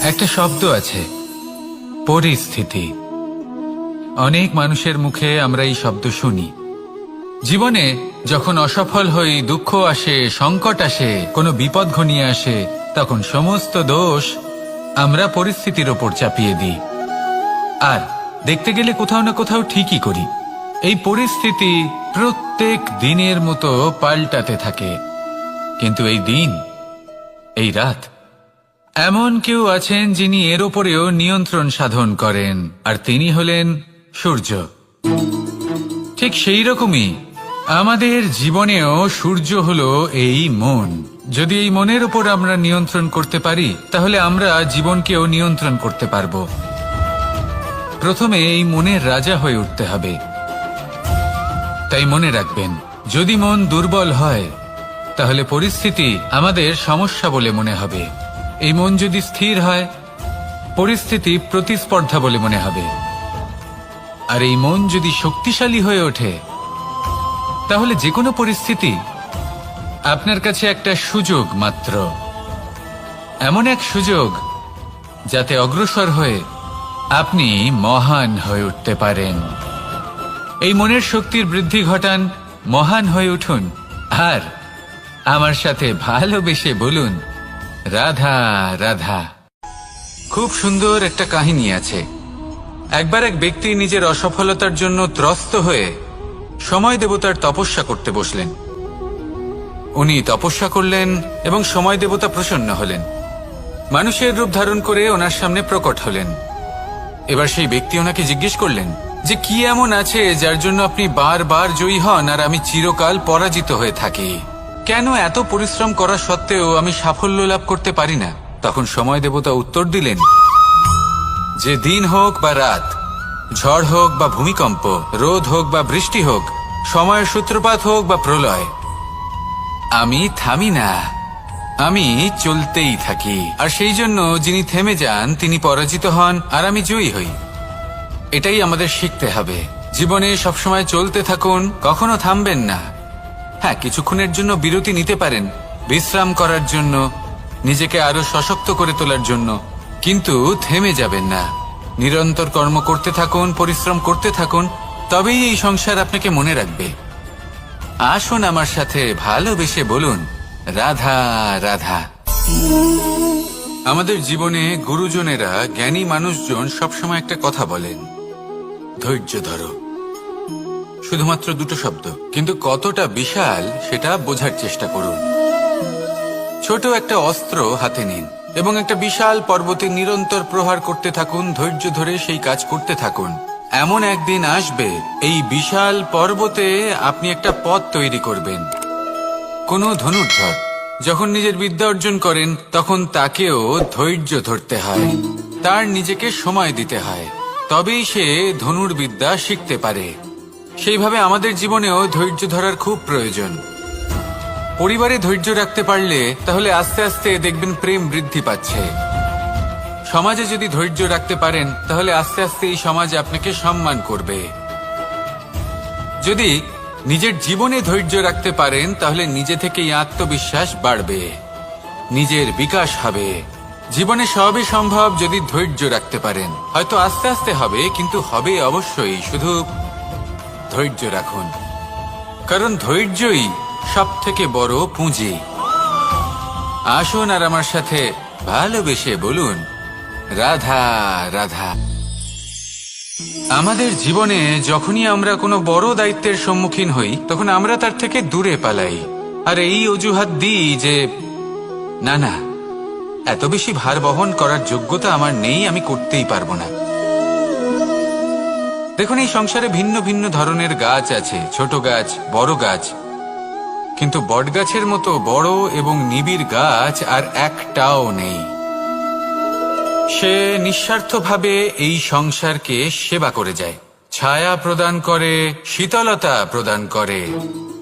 একটা শব্দ আছে, পরিস্থিতি। অনেক মানুষের মুখে আমরা এই শব্দ শুনি। জীবনে যখন অসফল হই, দুঃখ আসে, সংকট আসে, কোনো বিপদ ঘনিয়ে আসে, তখন সমস্ত দোষ আমরা পরিস্থিতির ওপর চাপিয়ে দিই। আর দেখতে গেলে কোথাও না কোথাও ঠিকই করি। এই পরিস্থিতি প্রত্যেক দিনের মতো পাল্টাতে থাকে, কিন্তু এই দিন, এই রাত, এমন কেউ আছেন যিনি এর ওপরেও নিয়ন্ত্রণ সাধন করেন, আর তিনি হলেন সূর্য। ঠিক সেই রকমই আমাদের জীবনেও সূর্য হলো এই মন। যদি এই মনের উপর আমরা নিয়ন্ত্রণ করতে পারি, তাহলে আমরা জীবনকেও নিয়ন্ত্রণ করতে পারবো। প্রথমে এই মনের রাজা হয়ে উঠতে হবে। তাই মনে রাখবেন, যদি মন দুর্বল হয়, তাহলে পরিস্থিতি আমাদের সমস্যা বলে মনে হবে। এই মন যদি স্থির হয়, পরিস্থিতি প্রতিস্পর্ধা বলে মনে হবে। আর এই মন যদি শক্তিশালী হয়ে ওঠে, তাহলে যে কোনো পরিস্থিতি আপনার কাছে একটা সুযোগ মাত্র। এমন এক সুযোগ যাতে অগ্রসর হয়ে আপনি মহান হয়ে উঠতে পারেন। এই মনের শক্তির বৃদ্ধি ঘটান, মহান হয়ে উঠুন, আর আমার সাথে ভালোবেসে বলুন, রাধা রাধা। খুব সুন্দর একটা কাহিনী আছে। একবার এক ব্যক্তি নিজের অসফলতার জন্য ত্রস্ত হয়ে সময় দেবতার তপস্যা করতে বসলেন। উনি তপস্যা করলেন এবং সময় দেবতা প্রসন্ন হলেন। মানুষের রূপ ধারণ করে ওনার সামনে প্রকট হলেন। এবার সেই ব্যক্তি ওনাকে জিজ্ঞেস করলেন যে কি এমন আছে যার জন্য আপনি বারবার জয়ী হন আর আমি চিরকাল পরাজিত হয়ে থাকি? কেন এত পরিশ্রম করা সত্ত্বেও আমি সাফল্য লাভ করতে পারি না? তখন সময় দেবতা উত্তর দিলেন যে দিন হোক বা রাত, ঝড় হোক বা ভূমিকম্প, রোদ হোক বা বৃষ্টি হোক, সময়ের সূত্রপাত হোক বা প্রলয়, আমি থামি না, আমি চলতেই থাকি। আর সেই জন্য যিনি থেমে যান তিনি পরাজিত হন আর আমি জয়ী হই। এটাই আমাদের শিখতে হবে। জীবনে সবসময় চলতে থাকুন, কখনো থামবেন না। হ্যাঁ, কিছুক্ষণের জন্য বিরতি নিতে পারেন, বিশ্রাম করার জন্য, নিজেকে আরো সশক্ত করে তোলার জন্য, কিন্তু থেমে যাবেন না। নিরন্তর কর্ম করতে থাকুন, পরিশ্রম করতে থাকুন, তবেই এই সংসার আপনাকে মনে রাখবে। আসুন আমার সাথে ভালোবেসে বলুন, রাধা রাধা। আমাদের জীবনে গুরুজনেরা, জ্ঞানী মানুষজন সবসময় একটা কথা বলেন, ধৈর্য ধরো। শুধুমাত্র দুটো শব্দ, কিন্তু কতটা বিশাল সেটা বোঝার চেষ্টা করুন। ছোট একটা অস্ত্র হাতে নিন এবং একটা বিশাল পর্বতে নিরন্তর প্রহার করতে থাকুন। ধৈর্য ধরে সেই কাজ করতে থাকুন। এমন একদিন আসবে, এই বিশাল পর্বতে আপনি একটা পথ তৈরি করবেন। কোনো ধনুর্ধর যখন নিজের বিদ্যা অর্জন করেন, তখন তাকেও ধৈর্য ধরতে হয়, তার নিজেকে সময় দিতে হয়, তবেই সে ধনুর্বিদ্যা শিখতে পারে। সেইভাবে আমাদের জীবনেও ধৈর্য ধরার খুব প্রয়োজন। পরিবারে ধৈর্য রাখতে পারলে তাহলে আস্তে আস্তে দেখবেন প্রেম বৃদ্ধি পাচ্ছে। সমাজে যদি ধৈর্য রাখতে পারেন, তাহলে আস্তে আস্তে এই সমাজ আপনাকে সম্মান করবে। যদি নিজের জীবনে ধৈর্য রাখতে পারেন, তাহলে নিজে থেকেই আত্মবিশ্বাস বাড়বে, নিজের বিকাশ হবে। জীবনে সবই সম্ভব যদি ধৈর্য রাখতে পারেন। হয়তো আস্তে আস্তে হবে, কিন্তু হবে অবশ্যই। শুধু ধৈর্য রাখুন, কারণ ধৈর্যই সব থেকে বড় পুঁজি। আসুন আর আমার সাথে ভালোবেসে বলুন, রাধা রাধা। আমাদের জীবনে যখনই আমরা কোনো বড় দায়িত্বের সম্মুখীন হই, তখন আমরা তার থেকে দূরে পালাই আর এই অজুহাত দিই যে না না, এত বেশি ভার বহন করার যোগ্যতা আমার নেই, আমি করতেই পারবো না। দেখুন, এই সংসারে ভিন্ন ভিন্ন ধরনের গাছ আছে, ছোট গাছ, বড় গাছ, কিন্তু বটগাছের মতো বড় এবং নিবিড় গাছ আর একটাও নেই। সে নিঃস্বার্থভাবে এই সংসারকে সেবা করে যায়, ছায়া প্রদান করে, শীতলতা প্রদান করে।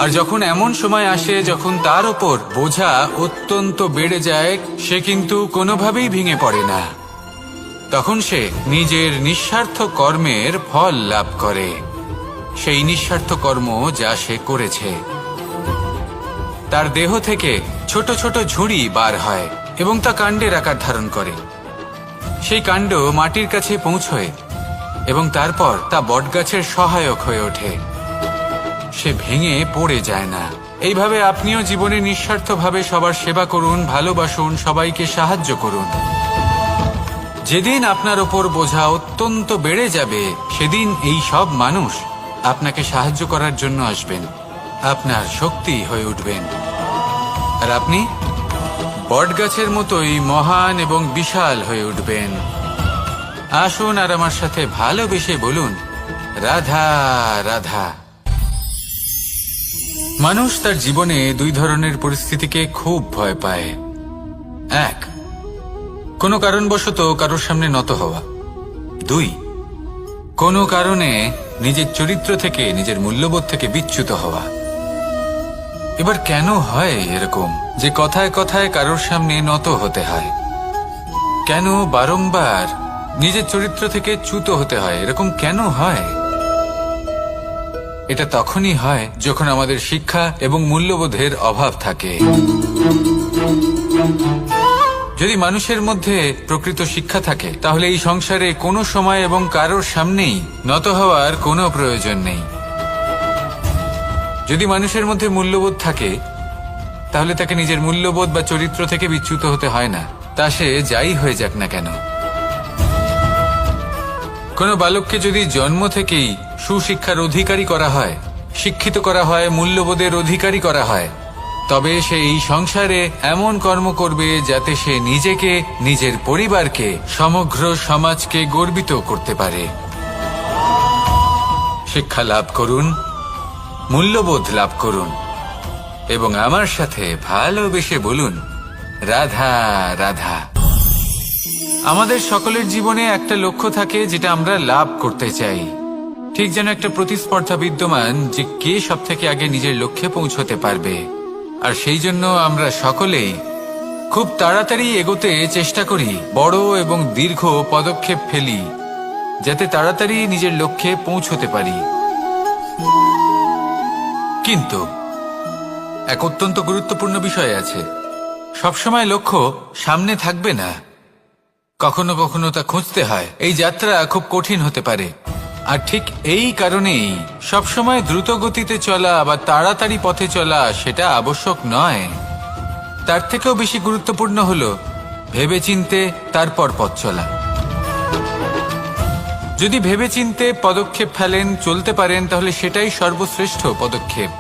আর যখন এমন সময় আসে যখন তার ওপর বোঝা অত্যন্ত বেড়ে যায়, সে কিন্তু কোনোভাবেই ভেঙে পড়ে না। তখন সে নিজের নিঃস্বার্থ কর্মের ফল লাভ করে, সেই নিঃস্বার্থ কর্ম যা সে করেছে। তার দেহ থেকে ছোট ছোট ঝুড়ি বার হয় এবং তা কাণ্ডের আকার ধারণ করে। সেই কাণ্ড মাটির কাছে পৌঁছয় এবং তারপর তা বটগাছের সহায়ক হয়ে ওঠে। সে ভেঙে পড়ে যায় না। এইভাবে আপনিও জীবনে নিঃস্বার্থভাবে সবার সেবা করুন, ভালোবাসুন, সবাইকে সাহায্য করুন। যেদিন আপনার ওপর বোঝা অত্যন্ত বেড়ে যাবে, সেদিন এই সব মানুষ আপনাকে সাহায্য করার জন্য আসবেন, আপনার শক্তি হয়ে উঠবেন, আর আপনি বটগাছের মতোই মহান এবং বিশাল হয়ে উঠবেন। আসুন আর আমার সাথে ভালোবেসে বলুন, রাধা রাধা। মানুষ তার জীবনে দুই ধরনের পরিস্থিতিকে খুব ভয় পায়। এক, কোনো কারণবশত কারোর সামনে নত হওয়া। দুই, কোনো কারণে নিজের চরিত্র থেকে, নিজের মূল্যবোধ থেকে বিচ্যুত হওয়া। এবার কেন হয় এরকম যে কথায় কথায় কারোর সামনে নত হতে হয়? কেন বারংবার নিজের চরিত্র থেকে চ্যুত হতে হয়? এরকম কেন হয়? এটা তখনই হয় যখন আমাদের শিক্ষা এবং মূল্যবোধের অভাব থাকে। যদি মানুষের মধ্যে প্রকৃত শিক্ষা থাকে, তাহলে এই সংসারে কোনো সময় এবং কারোর সামনেই নত হওয়ার কোনো প্রয়োজন নেই। যদি মানুষের মধ্যে মূল্যবোধ থাকে, তাহলে তাকে নিজের মূল্যবোধ বা চরিত্র থেকে বিচ্যুত হতে হয় না, তা সে যাই হয়ে যাক না কেন। কোনো বালককে যদি জন্ম থেকেই সুশিক্ষার অধিকারী করা হয়, শিক্ষিত করা হয়, মূল্যবোধের অধিকারী করা হয়, তবে সে এই সংসারে এমন কর্ম করবে যাতে সে নিজেকে, নিজের পরিবারকে, সমগ্র সমাজকে গর্বিত করতে পারে। শিক্ষা লাভ করুন, মূল্যবোধ লাভ করুন এবং আমার সাথে ভালোবেসে বলুন, রাধা রাধা। আমাদের সকলের জীবনে একটা লক্ষ্য থাকে যেটা আমরা লাভ করতে চাই। ঠিক যেন একটা প্রতিস্পর্ধা বিদ্যমান যে কে সব থেকে আগে নিজের লক্ষ্যে পৌঁছতে পারবে। আর সেই জন্য আমরা সকলেই খুব তাড়াতাড়ি এগোতে চেষ্টা করি, বড় এবং দীর্ঘ পদক্ষেপ ফেলি যাতে তাড়াতাড়ি নিজের লক্ষ্যে পৌঁছতে পারি। কিন্তু এক অত্যন্ত গুরুত্বপূর্ণ বিষয় আছে, সবসময় লক্ষ্য সামনে থাকবে না, কখনো কখনো তা খুঁজতে হয়। এই যাত্রা খুব কঠিন হতে পারে, আর ঠিক এই কারণেই সবসময় দ্রুত গতিতে চলা বা তাড়াতাড়ি পথে চলা সেটা আবশ্যক নয়। তার থেকেও বেশি গুরুত্বপূর্ণ হলো ভেবেচিন্তে তারপর পথ চলা। যদি ভেবেচিন্তে পদক্ষেপ ফেলেন, চলতে পারেন, তাহলে সেটাই সর্বশ্রেষ্ঠ পদক্ষেপ।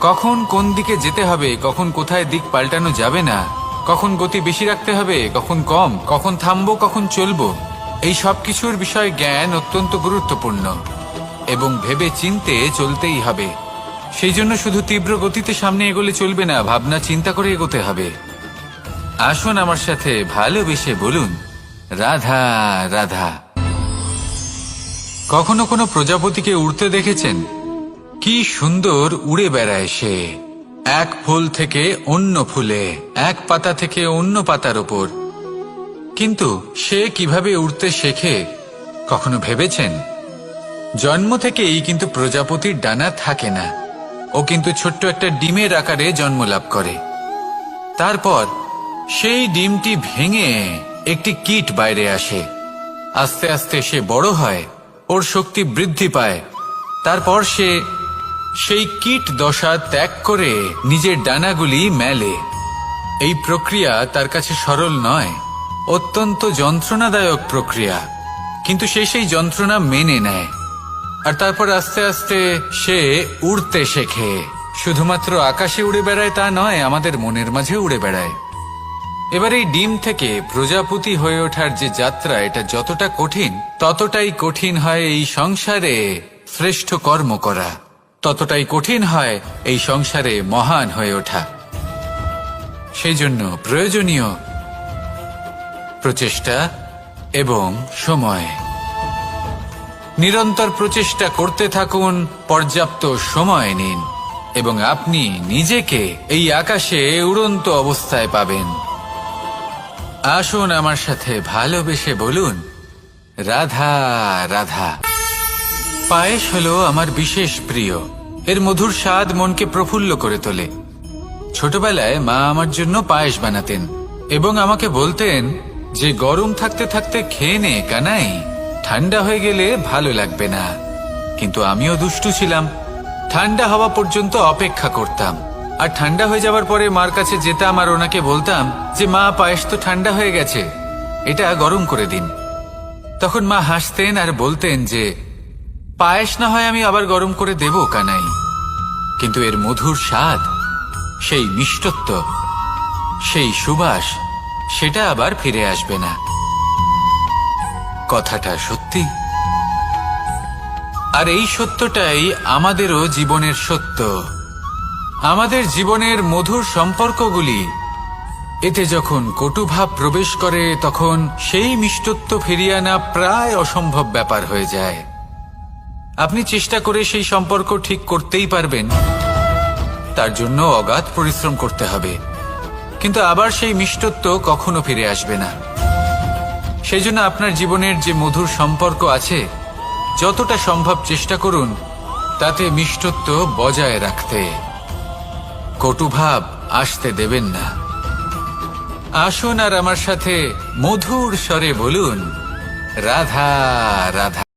কখন কোন দিকে যেতে হবে, কখন কোথায় দিক পাল্টানো যাবে না, কখন গতি বেশি রাখতে হবে, কখন কম, কখন থামবো, কখন চলবো, এই সব কিছুর বিষয় জ্ঞান অত্যন্ত গুরুত্বপূর্ণ এবং ভেবে চিন্তে চলতেই হবে। সেই জন্য শুধু তীব্র গতিতে সামনে এগোলে চলবে না, ভাবনা চিন্তা করে এগোতে হবে। আসুন আমার সাথে ভালোবেসে বলুন, রাধা রাধা। কখনো কোনো প্রজাপতিকে উড়তে দেখেছেন? কি সুন্দর উড়ে বেড়ায় সে, এক ফুল থেকে অন্য ফুলে, এক পাতা থেকে অন্য পাতার ওপর। কিন্তু সে কিভাবে উড়তে শেখে কখনো ভেবেছেন? জন্ম থেকেই কিন্তু প্রজাপতির ডানা থাকে না, ও কিন্তু ছোট্ট একটা ডিমের আকারে জন্ম লাভ করে। তারপর সেই ডিমটি ভেঙে একটি কীট বাইরে আসে। আস্তে আস্তে সে বড় হয়, ওর শক্তি বৃদ্ধি পায়। তারপর সে সেই কীট দশা ত্যাগ করে নিজের ডানাগুলি মেলে। এই প্রক্রিয়া তার কাছে সরল নয়, অত্যন্ত যন্ত্রণাদায়ক প্রক্রিয়া, কিন্তু সে সেই যন্ত্রণা মেনে নেয়। আর তারপর আস্তে আস্তে সে উড়তে শেখে। শুধুমাত্র আকাশে উড়ে বেড়ায় তা নয়, আমাদের মনের মাঝে উড়ে বেড়ায়। এবার এই ডিম থেকে প্রজাপতি হয়ে ওঠার যে যাত্রা, এটা যতটা কঠিন, ততটাই কঠিন হয় এই সংসারে শ্রেষ্ঠ কর্ম করা, ততটাই কঠিন হয় এই সংসারে মহান হয়ে ওঠা। সেই জন্য প্রয়োজনীয় প্রচেষ্টা এবং সময়। নিরন্তর প্রচেষ্টা করতে থাকুন, পর্যাপ্ত সময় নিন এবং আপনি নিজেকে এই আকাশে উড়ন্ত অবস্থায় পাবেন। আসুন আমার সাথে ভালোবেসে বলুন, রাধা রাধা। পায়েস হলো আমার বিশেষ প্রিয়। এর মধুর স্বাদ মনকে প্রফুল্ল করে তোলে। ছোটবেলায় মা আমার জন্য পায়েস বানাতেন এবং আমাকে বলতেন যে গরম থাকতে থাকতে খেয়ে নে কানাই, ঠান্ডা হয়ে গেলে ভালো লাগবে না। কিন্তু আমিও দুষ্টু ছিলাম, ঠান্ডা হওয়া পর্যন্ত অপেক্ষা করতাম, আর ঠান্ডা হয়ে যাওয়ার পরে মার কাছে যেতাম আর ওনাকে বলতাম যে মা, পায়েস তো ঠান্ডা হয়ে গেছে, এটা গরম করে দিন। তখন মা হাসতেন আর বলতেন যে পায়েস না হয় আমি আবার গরম করে দেব কানাই, কিন্তু এর মধুর স্বাদ, সেই মিষ্টত্ব, সেই সুবাস, সেটা আবার ফিরে আসবে না। কথাটা সত্যি। আর এই সত্যটাই আমাদেরও জীবনের সত্য। আমাদের জীবনের মধুর সম্পর্কগুলি, এতে যখন কটুভাব প্রবেশ করে তখন সেই মিষ্টত্ব ফিরিয়ে আনা প্রায় অসম্ভব ব্যাপার হয়ে যায়। আপনি চেষ্টা করে সেই সম্পর্ক ঠিক করতেই পারবেন, তার জন্য অগাধ পরিশ্রম করতে হবে, কিন্তু আবার সেই মিষ্টত্ব কখনো ফিরে আসবে না। সেই জন্য আপনার জীবনের যে মধুর সম্পর্ক আছে, যতটা সম্ভব চেষ্টা করুন তাতে মিষ্টত্ব বজায় রাখতে। কটুভাব আসতে দেবেন না। আসুন আর আমার সাথে মধুর স্বরে বলুন, রাধা রাধা।